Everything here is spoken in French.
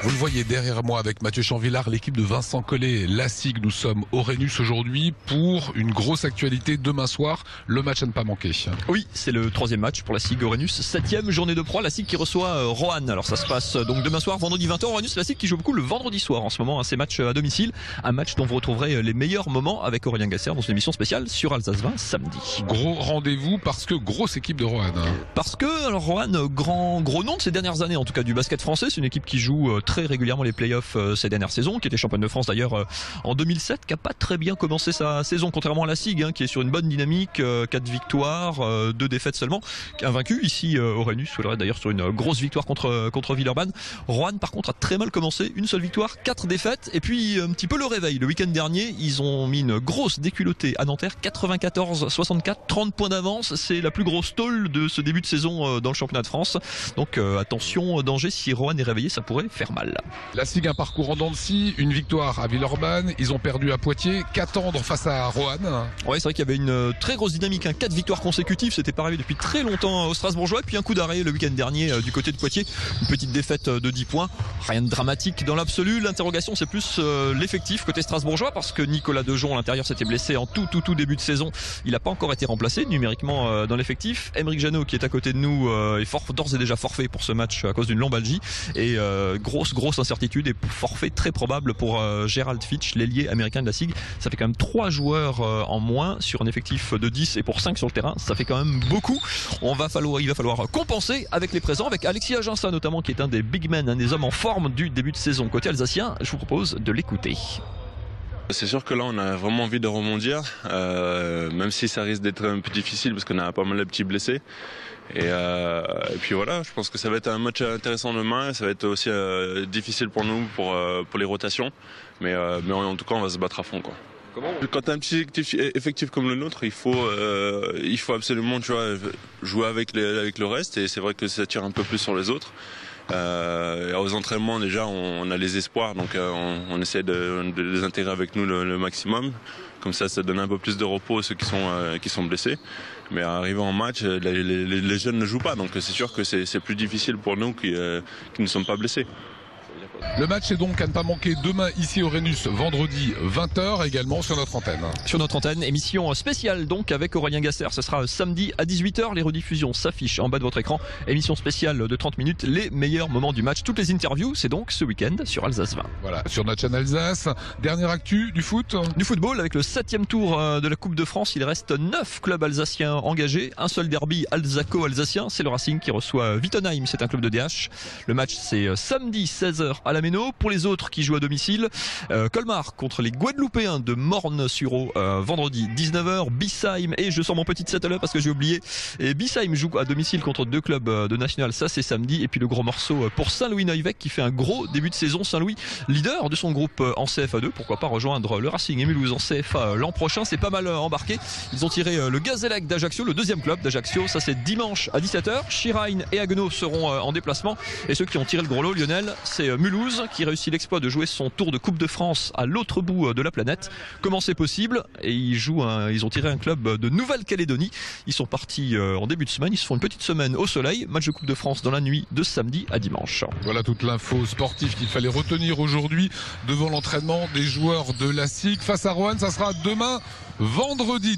Vous le voyez derrière moi avec Mathieu Chanvillard, l'équipe de Vincent Collet, la SIG. Nous sommes au Rhenus aujourd'hui pour une grosse actualité demain soir, le match à ne pas manquer. Oui, c'est le troisième match pour la SIG au Rhenus, 7e journée de pro, la SIG qui reçoit Roanne. Alors ça se passe donc demain soir, vendredi 20h au Rhenus, la SIG qui joue beaucoup le vendredi soir en ce moment, ces matchs à domicile, un match dont vous retrouverez les meilleurs moments avec Aurélien Gasser dans une émission spéciale sur Alsace 20 samedi. Gros rendez-vous parce que grosse équipe de Roanne. Parce que alors Roanne, gros nom de ces dernières années en tout cas du basket français, c'est une équipe qui joue très régulièrement les playoffs ces dernières saisons, qui était championne de France d'ailleurs en 2007, qui a pas très bien commencé sa saison contrairement à la SIG qui est sur une bonne dynamique, 4 victoires, 2 défaites seulement, invaincu ici au Rhenus, d'ailleurs sur une grosse victoire contre Villeurbanne. Roanne par contre a très mal commencé, une seule victoire, 4 défaites et puis un petit peu le réveil. Le week-end dernier, ils ont mis une grosse déculottée à Nanterre, 94-64, 30 points d'avance, c'est la plus grosse tôle de ce début de saison dans le championnat de France. Donc attention, danger, si Roanne est réveillé, ça pourrait faire mal. La SIG, un parcours en dents de scie, une victoire à Villeurbanne, ils ont perdu à Poitiers, qu'attendre face à Roanne? Ouais, c'est vrai qu'il y avait une très grosse dynamique, 4 victoires consécutives, c'était pas arrivé depuis très longtemps au Strasbourgeois, et puis un coup d'arrêt le week-end dernier du côté de Poitiers, une petite défaite de 10 points, rien de dramatique dans l'absolu. L'interrogation c'est plus l'effectif côté strasbourgeois, parce que Nicolas Dejon à l'intérieur s'était blessé en tout début de saison, il n'a pas encore été remplacé numériquement dans l'effectif. Aymeric Jeannot qui est à côté de nous est d'ores et déjà forfait pour ce match à cause d'une lombalgie, et grosse incertitude et forfait très probable pour Gerald Fitch, l'ailier américain de la SIG. Ça fait quand même 3 joueurs en moins sur un effectif de 10 et pour 5 sur le terrain, ça fait quand même beaucoup. Il va falloir compenser avec les présents, avec Alexis Aginsa notamment, qui est un des big men, un des hommes en forme du début de saison côté alsacien. Je vous propose de l'écouter. C'est sûr que là on a vraiment envie de rebondir, même si ça risque d'être un peu difficile parce qu'on a pas mal de petits blessés. Et puis voilà, je pense que ça va être un match intéressant demain, ça va être aussi difficile pour nous pour les rotations, mais en tout cas on va se battre à fond, quoi. Quand tu as un petit effectif comme le nôtre, il faut absolument, tu vois, jouer avec le reste, et c'est vrai que ça tire un peu plus sur les autres. Aux entraînements déjà on a les espoirs, donc on essaie de les intégrer avec nous le maximum, comme ça donne un peu plus de repos à ceux qui sont blessés. Mais arrivé en match, les jeunes ne jouent pas, donc c'est sûr que c'est plus difficile pour nous qui ne sommes pas blessés. Le match est donc à ne pas manquer demain ici au Rhenus, vendredi 20h, également sur notre antenne. Sur notre antenne, émission spéciale donc avec Aurélien Gasser. Ce sera samedi à 18h. Les rediffusions s'affichent en bas de votre écran. Émission spéciale de 30 minutes, les meilleurs moments du match. Toutes les interviews, c'est donc ce week-end sur Alsace 20. Voilà, sur notre chaîne Alsace. Dernière actu du foot. Du football, avec le 7e tour de la Coupe de France, il reste 9 clubs alsaciens engagés. Un seul derby alsaco-alsacien, c'est le Racing qui reçoit Wittenheim. C'est un club de DH. Le match, c'est samedi 16h à la Méno. Pour les autres qui jouent à domicile, Colmar contre les Guadeloupéens de Morne-sur-Eau, vendredi 19h. Bissheim, et je sors mon petit setup parce que j'ai oublié, et Bissheim joue à domicile contre 2 clubs de National, ça c'est samedi. Et puis le gros morceau pour Saint-Louis-Neuwec qui fait un gros début de saison. Saint-Louis, leader de son groupe en CFA2, pourquoi pas rejoindre le Racing et Mulhouse en CFA l'an prochain, c'est pas mal embarqué. Ils ont tiré le Gazélec d'Ajaccio, le deuxième club d'Ajaccio, ça c'est dimanche à 17h. Chirain et Haguenau seront en déplacement, et ceux qui ont tiré le gros lot, Lionel, c'est Mulhouse qui réussit l'exploit de jouer son tour de Coupe de France à l'autre bout de la planète. Comment c'est possible? Et ils ont tiré un club de Nouvelle-Calédonie. Ils sont partis en début de semaine, ils se font une petite semaine au soleil. Match de Coupe de France dans la nuit de samedi à dimanche. Voilà toute l'info sportive qu'il fallait retenir aujourd'hui devant l'entraînement des joueurs de la SIG face à Roanne. Ça sera demain vendredi.